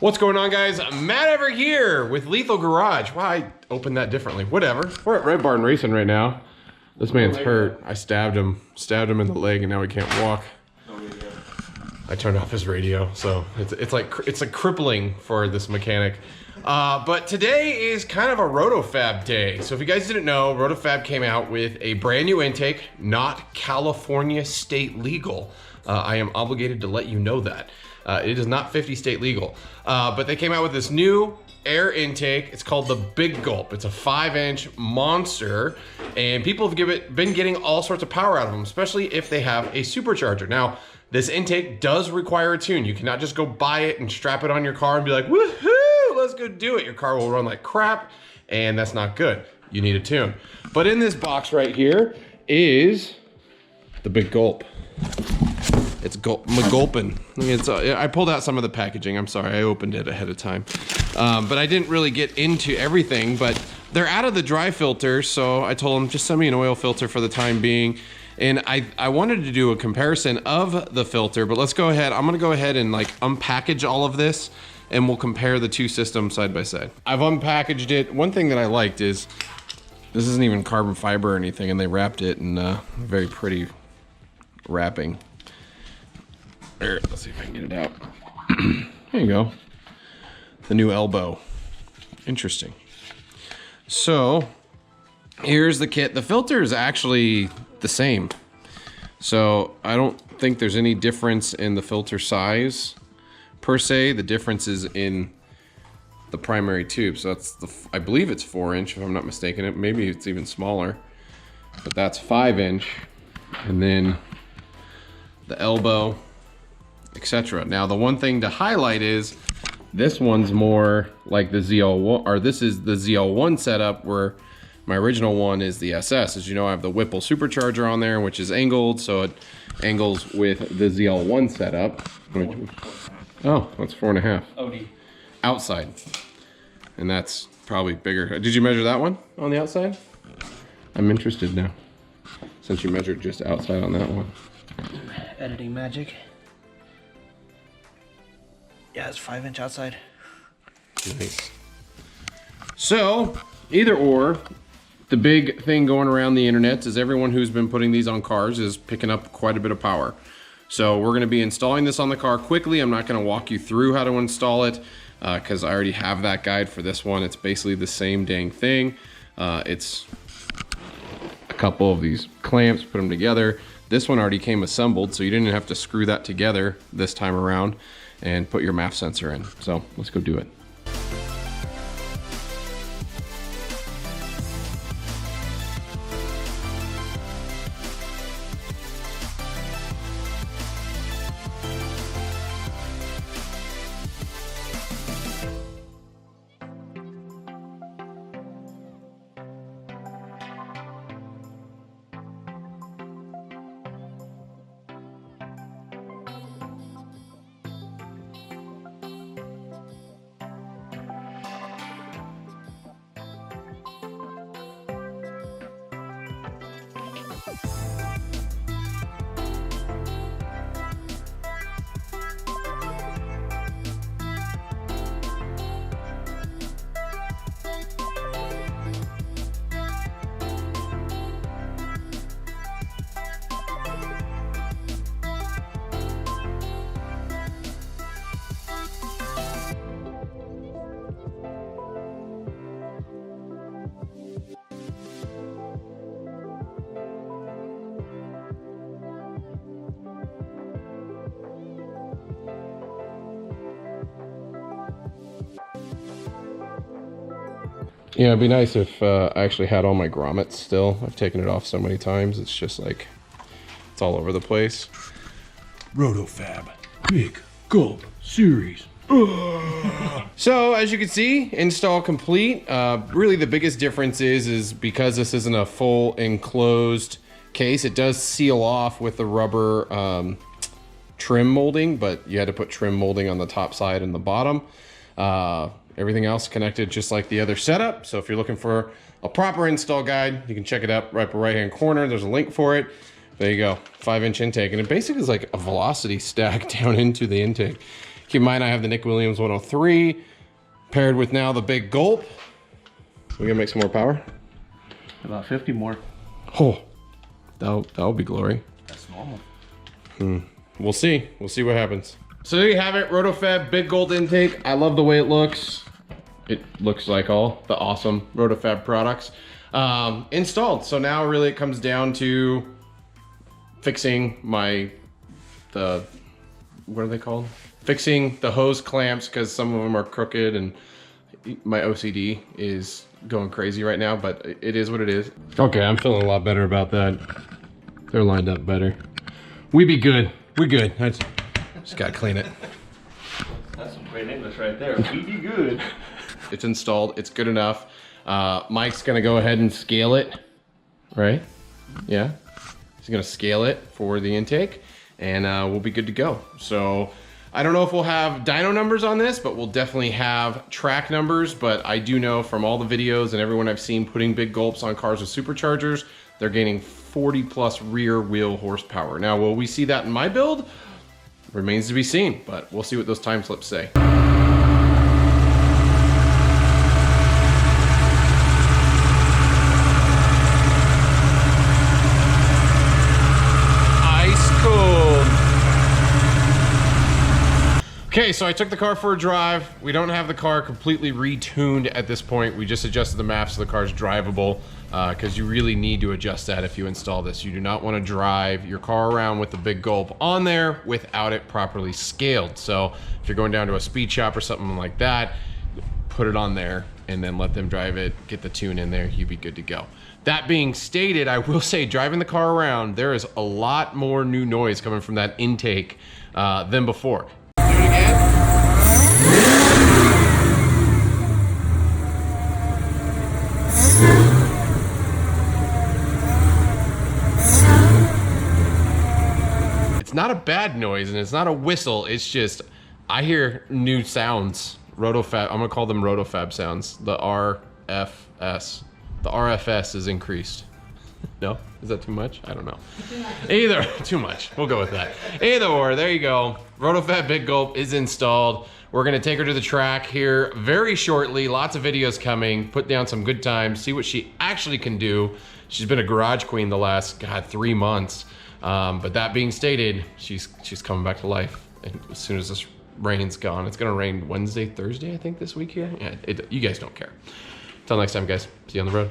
What's going on, guys? Matt over here with Lethal Garage. Wow, I opened that differently. Whatever. We're at Red Barn Racing right now. This man's hurt. I stabbed him in the leg, and now he can't walk. I turned off his radio, so it's like crippling for this mechanic. But today is kind of a Roto-Fab day. So if you guys didn't know, Roto-Fab came out with a brand new intake, not California state legal. I am obligated to let you know that. It is not 50 state legal. But they came out with this new air intake. It's called the Big Gulp. It's a 5-inch monster, and people have been getting all sorts of power out of them, especially if they have a supercharger. Now, this intake does require a tune. You cannot just go buy it and strap it on your car and be like, woohoo, let's go do it. Your car will run like crap, and that's not good. You need a tune. But in this box right here is the Big Gulp. It's gulping. I pulled out some of the packaging. I'm sorry, I opened it ahead of time. But I didn't really get into everything, but they're out of the dry filter, so I told them, just send me an oil filter for the time being. And I wanted to do a comparison of the filter, but let's go ahead. I'm gonna go ahead and like unpackage all of this, and we'll compare the two systems side by side. I've unpackaged it. One thing that I liked is, this isn't even carbon fiber or anything, and they wrapped it in very pretty wrapping. There, let's see if I can get it out. There you go. The new elbow. Interesting. So, here's the kit. The filter is actually the same. So, I don't think there's any difference in the filter size, per se. The difference is in the primary tube. So that's I believe it's 4-inch, if I'm not mistaken. Maybe it's even smaller. But that's 5-inch. And then the elbow, etc. Now, the one thing to highlight is this one's more like the ZL1, or this is the ZL1 setup, where my original one is the SS. As you know, I have the Whipple supercharger on there, which is angled, so it angles with the ZL1 setup. Oh, that's 4.5. OD. Outside. And that's probably bigger. Did you measure that one on the outside? I'm interested now, since you measured just outside on that one. Editing magic. Yeah, it's 5-inch outside. Nice. So, either or, the big thing going around the internet is everyone who's been putting these on cars is picking up quite a bit of power. So we're gonna be installing this on the car quickly. I'm not gonna walk you through how to install it because I already have that guide for this one. It's basically the same dang thing. It's a couple of these clamps, put them together. This one already came assembled, so you didn't have to screw that together this time around and put your MAF sensor in. So let's go do it. Yeah, it'd be nice if I actually had all my grommets still. I've taken it off so many times, it's just like, it's all over the place. Roto-Fab, Big Gulp Series. So, as you can see, install complete. Really the biggest difference is because this isn't a full enclosed case, it does seal off with the rubber trim molding, but you had to put trim molding on the top side and the bottom. Everything else connected just like the other setup. So if you're looking for a proper install guide, you can check it out right upper right hand corner. There's a link for it. There you go, 5-inch intake. And it basically is like a velocity stack down into the intake. Keep in mind, I have the Nick Williams 103 paired with now the big Gulp. We gonna make some more power? About 50 more. Oh, that'll be glory. That's normal. We'll see what happens. So there you have it, Roto-Fab big Gulp intake. I love the way it looks. It looks like all the awesome Roto-Fab products installed. So now really it comes down to fixing what are they called? Fixing the hose clamps, because some of them are crooked and my OCD is going crazy right now, but it is what it is. Okay, I'm feeling a lot better about that. They're lined up better. We be good. We good. Just gotta clean it. That's some great English right there. We be good. It's installed. It's good enough. Mike's gonna go ahead and scale it, right? Yeah. He's gonna scale it for the intake, and we'll be good to go. So I don't know if we'll have dyno numbers on this, but we'll definitely have track numbers. But I do know from all the videos and everyone I've seen putting big Gulps on cars with superchargers, they're gaining 40 plus rear wheel horsepower. Now, will we see that in my build? Remains to be seen, but we'll see what those time slips say. Okay, so I took the car for a drive. We don't have the car completely retuned at this point. We just adjusted the maps so the car's drivable, because you really need to adjust that if you install this. You do not want to drive your car around with the big Gulp on there without it properly scaled. So if you're going down to a speed shop or something like that, put it on there and then let them drive it, get the tune in there, you'd be good to go. That being stated, I will say driving the car around, there is a lot more new noise coming from that intake than before. It's not a bad noise and it's not a whistle. It's just, I hear new sounds. Roto-Fab, I'm gonna call them Roto-Fab sounds. The RFS. The RFS is increased. No? Is that too much? I don't know. Either, too much. We'll go with that. Either or, there you go. Roto-Fab Big Gulp is installed. We're gonna take her to the track here very shortly. Lots of videos coming. Put down some good times. See what she actually can do. She's been a garage queen the last, God, 3 months. But that being stated, she's coming back to life. And as soon as this rain's gone, it's gonna rain Wednesday, Thursday, I think, this week here. Yeah, you guys don't care. Until next time, guys. See you on the road.